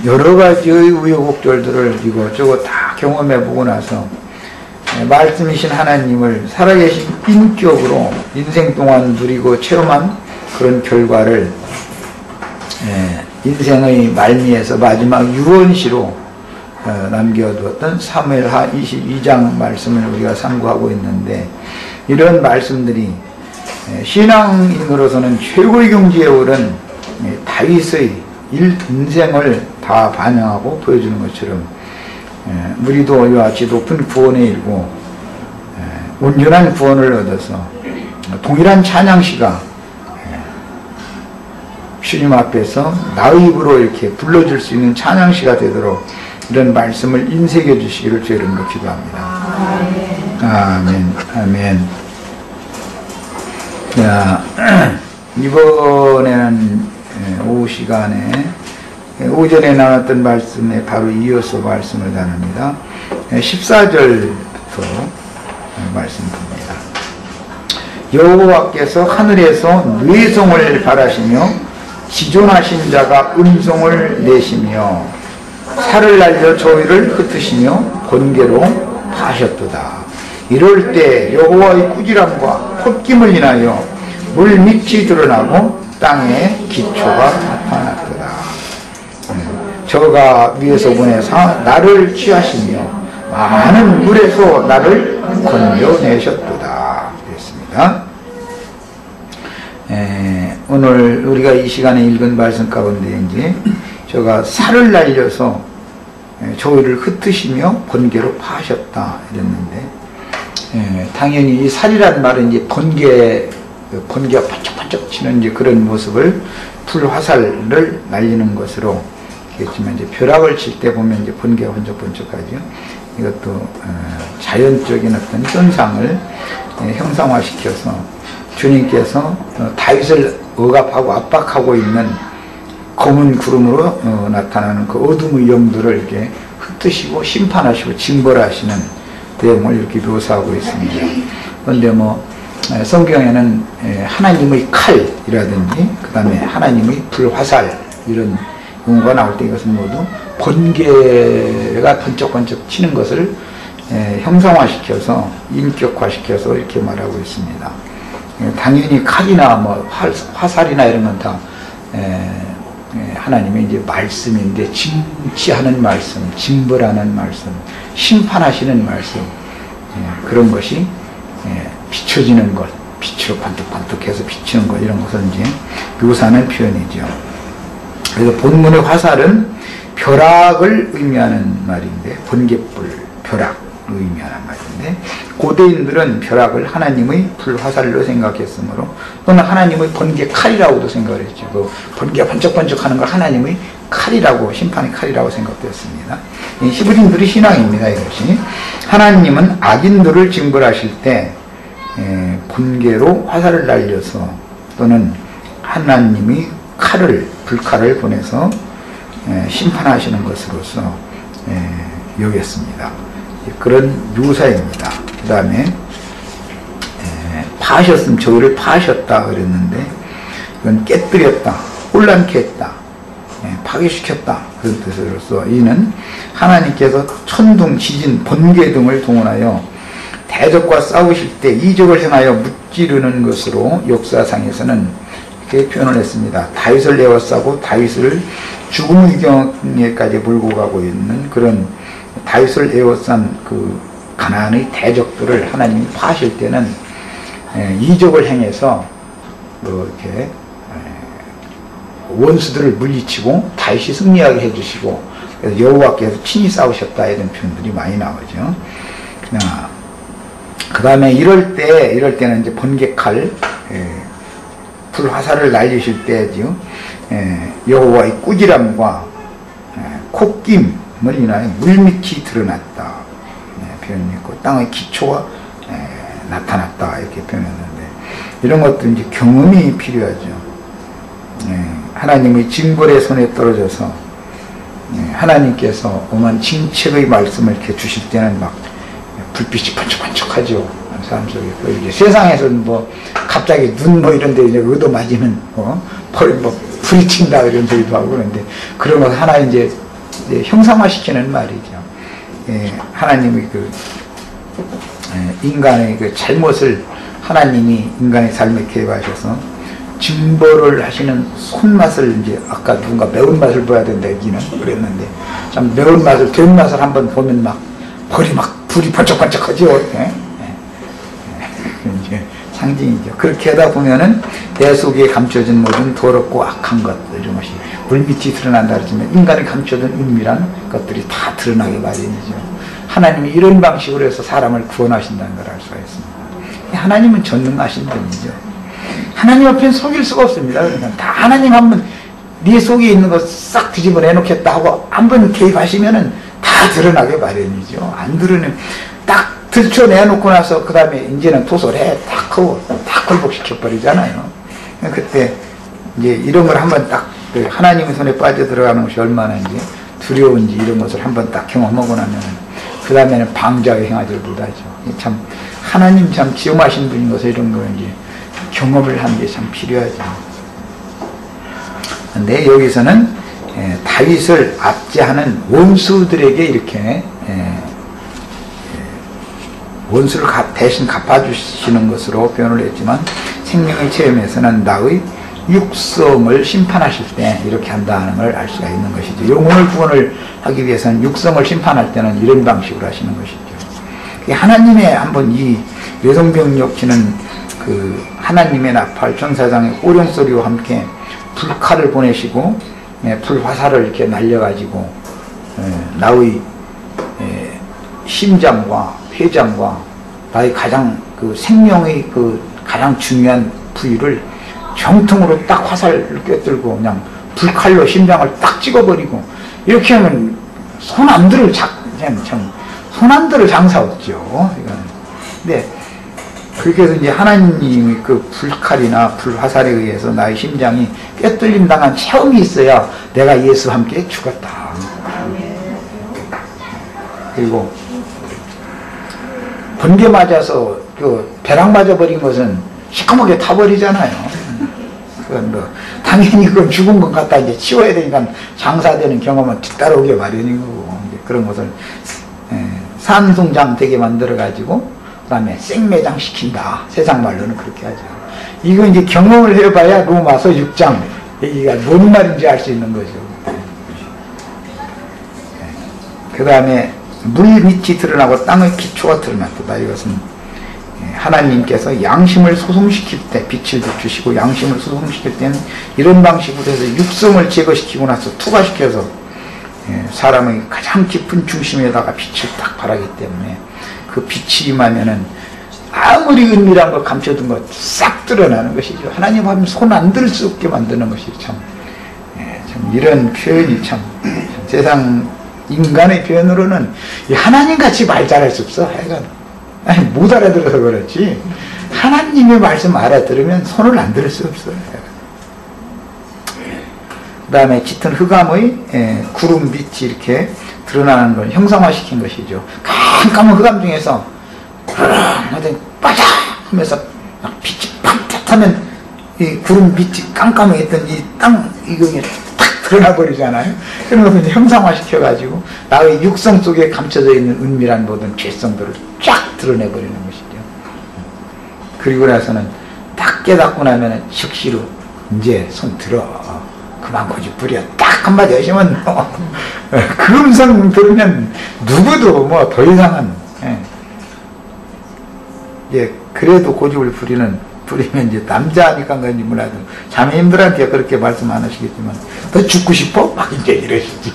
여러 가지의 우여곡절들을 이것저것 다 경험해보고 나서 말씀이신 하나님을 살아계신 인격으로 인생 동안 누리고 체험한 그런 결과를 인생의 말미에서 마지막 유언시로 남겨두었던 사무엘하 22장 말씀을 우리가 상고하고 있는데, 이런 말씀들이 신앙인으로서는 최고의 경지에 오른 다윗의 인생을 다 반영하고 보여주는 것처럼 우리도 이와 같이 높은 구원에 이르고 온전한 구원을 얻어서 동일한 찬양시가 주님 앞에서 나의 입으로 이렇게 불러줄 수 있는 찬양시가 되도록 이런 말씀을 인색해 주시기를 주 이름으로 기도합니다. 아멘. 아멘. 자, 이번에는 오후 시간에 오전에 나눴던 말씀에 바로 이어서 말씀을 나눕니다. 14절부터 말씀 봅니다. 여호와께서 하늘에서 뇌성을 바라시며 지존하신 자가 음성을 내시며 살을 날려 저희를 흩으시며 번개로 파셨도다. 이럴 때 여호와의 꾸지람과 콧김을 인하여 물 밑이 드러나고 땅에 기초가 나타났도다. 저가 위에서 보내사 나를 취하시며 많은 물에서 나를 건져내셨도다. 그랬습니다. 오늘 우리가 이 시간에 읽은 말씀 가운데 이제 저가 살을 날려서 저희를 흩으시며 번개로 파셨다 이랬는데, 당연히 이 살이란 말은 이제 번개가 번쩍번쩍 치는 이제 그런 모습을 불화살을 날리는 것으로 겠지만, 이제 벼락을 칠 때 보면 이제 번개가 번쩍번쩍하죠. 이것도 자연적인 어떤 현상을 형상화시켜서 주님께서 다윗을 억압하고 압박하고 있는 검은 구름으로 나타나는 그 어둠의 영들을 이렇게 흩으시고 심판하시고 징벌하시는 내용을 이렇게 묘사하고 있습니다. 그런데 성경에는 하나님의 칼이라든지 그 다음에 하나님의 불화살 이런 용어가 나올 때 이것은 모두 번개가 번쩍번쩍 치는 것을 형상화시켜서 인격화시켜서 이렇게 말하고 있습니다. 당연히 칼이나 화살이나 이런 건 다 하나님의 이제 말씀인데, 징치하는 말씀, 징벌하는 말씀, 심판하시는 말씀, 그런 것이 비춰지는 것, 빛으로 반득반득해서 비치는 것, 이런 것을 이제 묘사하는 표현이죠. 그래서 본문의 화살은 벼락을 의미하는 말인데, 번갯불, 벼락을 의미하는 말인데, 고대인들은 벼락을 하나님의 불화살로 생각했으므로, 또는 하나님의 번개 칼이라고도 생각을 했죠. 그 번개가 번쩍번쩍 하는 걸 하나님의 칼이라고, 심판의 칼이라고 생각되었습니다. 히브리인들의 신앙입니다. 이것이 하나님은 악인들을 징벌하실 때 번개로 화살을 날려서, 또는 하나님이 불칼을 보내서 심판하시는 것으로서 여겼습니다. 그런 묘사입니다. 그 다음에 파셨음, 저희를 파셨다 그랬는데, 이건 깨뜨렸다, 혼란케 했다, 파괴시켰다 그런 뜻으로서 이는 하나님께서 천둥, 지진, 번개 등을 동원하여 대적과 싸우실 때 이적을 행하여 무찌르는 것으로 역사상에서는 이렇게 표현을 했습니다. 다윗을 에워싸고 다윗을 죽음의 경에까지 몰고 가고 있는 그런 다윗을 에워싼 그 가나안의 대적들을 하나님이 파실 때는 이적을 행해서 이렇게 원수들을 물리치고 다윗이 승리하게 해주시고, 그래서 여호와께서 친히 싸우셨다 이런 표현들이 많이 나오죠. 그 다음에 이럴 때는 이제 번개칼, 불화살을 날리실 때죠. 여호와의 꾸지람과 콧김을 인하여 물밑이 드러났다 표현이 있고, 땅의 기초가 나타났다 이렇게 표현했는데, 이런 것도 이제 경험이 필요하죠. 하나님의 징벌의 손에 떨어져서 하나님께서 오만 징책의 말씀을 이렇게 주실 때는 막 불빛이 번쩍번쩍하죠. 사람 속에. 이제 세상에서는 갑자기 눈 이런 데 이제 얻어맞으면 불이 튄다 이런 소리도 하고 그런데, 그런 것 하나 이제 형상화시키는 말이죠. 하나님의 인간의 잘못을 하나님이 인간의 삶에 개입하셔서 징벌을 하시는 손맛을 이제 아까 누군가 매운맛을 봐야 된다 여기는 그랬는데 참 매운맛을 된맛을 한번 보면 막 불이 번쩍번쩍하죠. 이제 상징이죠. 그렇게 하다 보면은 내 속에 감춰진 모든 더럽고 악한 것들 이런 것이 물밑이 드러난다 그러지만 인간이 감춰둔 은밀한 것들이 다 드러나게 마련이죠. 하나님이 이런 방식으로 해서 사람을 구원하신다는 걸 알 수가 있습니다. 하나님은 전능하신 분이죠. 하나님 앞에는 속일 수가 없습니다. 그러니까 다 하나님 한번 네 속에 있는 거 싹 뒤집어 내놓겠다 하고 한번 개입하시면은 다 드러나게 마련이죠. 안 드러내면 딱 들춰내놓고 나서 그 다음에 이제는 도솔해 딱 하고 딱 굴복시켜버리잖아요. 그때 이제 이런 걸 한번 딱 하나님의 손에 빠져 들어가는 것이 얼마나 이제 두려운지 이런 것을 한번 딱 경험하고 나면 그 다음에는 방자에 행하지 못하죠. 참 하나님 참 지엄하신 분인 것을 이런 거 이제 경험을 하는 게 참 필요하죠. 근데 여기서는 다윗을 압제하는 원수들에게 이렇게 원수를 대신 갚아주시는 것으로 표현을 했지만 생명의 체험에서는 나의 육성을 심판하실 때 이렇게 한다는 걸 알 수가 있는 것이죠. 영혼을 구원을 하기 위해서는 육성을 심판할 때는 이런 방식으로 하시는 것이죠. 하나님의 한번 이 외성병력 치는 그 하나님의 나팔 천사장의 호령소리와 함께 불칼을 보내시고 불화살을 이렇게 날려가지고 나의 심장과 폐장과 나의 가장 그 생명의 그 가장 중요한 부위를 정통으로 딱 화살을 꿰뚫고 그냥 불칼로 심장을 딱 찍어버리고 이렇게 하면 손안들을 손안들을 장사 없죠. 근데 그렇게 해서 이제 하나님이 그 불칼이나 불화살에 의해서 나의 심장이 꿰뚫림 당한 체험이 있어야 내가 예수와 함께 죽었다. 그리고 번개 맞아서 그 벼락 맞아버린 것은 시커멓게 타버리잖아요. 그건 뭐 당연히 그건 죽은 것 같다 이제 치워야 되니까 장사되는 경험은 뒤따라오게 마련인 거고 그런 것을 산송장 되게 만들어 가지고 그다음에 생매장 시킨다. 세상 말로는 그렇게 하죠. 이거 이제 경험을 해봐야 로마서 6장 얘기가 뭔 말인지 알 수 있는 거죠. 그 다음에 물 밑이 드러나고 땅의 기초가 드러났다. 이것은 하나님께서 양심을 소송시킬 때 빛을 주시고 양심을 소송시킬 때는 이런 방식으로 해서 육성을 제거시키고 나서 투과시켜서 사람의 가장 깊은 중심에다가 빛을 딱 발하기 때문에 그 빛이 임하면은 아무리 은밀한 걸 감춰둔 것 싹 드러나는 것이죠. 하나님 하면 손 안 들 수 없게 만드는 것이 참 이런 표현이 참 세상 인간의 표현으로는 하나님 같이 말 잘할 수 없어. 하여간 아니 못 알아들어서 그렇지 하나님의 말씀 알아들으면 손을 안 들 수 없어요. 그 다음에 짙은 흑암의 구름 빛이 이렇게 드러나는 걸 형상화시킨 것이죠. 깜깜한 흑암 중에서 빠져 하면서 빛이 반짝하면 이 구름 빛이 깜깜하게 했던 이 땅 이거 딱 드러나 버리잖아요. 그런 것을 이제 형상화시켜가지고 나의 육성 속에 감춰져 있는 은밀한 모든 죄성들을 쫙 드러내버리는 것이죠. 그리고 나서는 딱 깨닫고 나면은 즉시로 이제 손 들어 그만 고집부려 딱 한마디 하시면 그 음성 들으면 누구도 뭐 더 이상은 그래도 고집을 부리면 이제 남자니까 그런지 몰라도 자매님들한테 그렇게 말씀 안 하시겠지만 너 죽고 싶어? 막 이제 이러시죠.